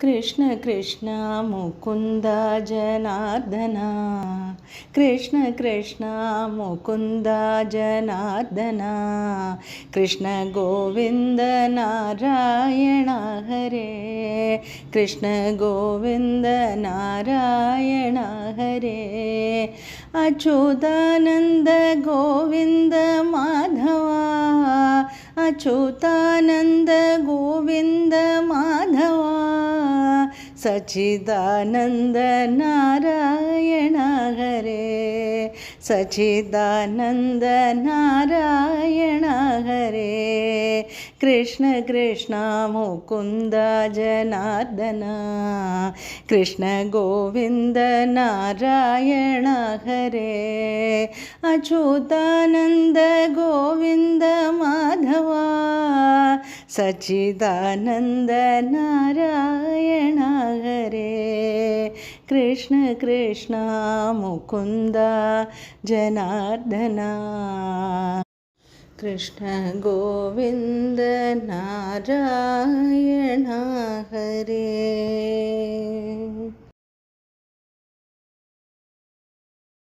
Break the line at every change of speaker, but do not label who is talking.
Krishna Krishna Mukunda Janardan Krishna Krishna Mukunda Janardan Krishna Govinda Narayana Hare Krishna Govinda Narayana Hare Achyutanand Govinda Madhava Achyutanand Govinda Madhava Sachchidanand Narayana Hare Sachchidanand Narayana Hare Krishna Krishna Mukunda Janardan Krishna Govinda Narayana Hare Achyutanand Govinda Madhava Sachchidanand Narayana Hare Krishna Krishna Mukunda Janardan Krishna Govinda Narayana Hare.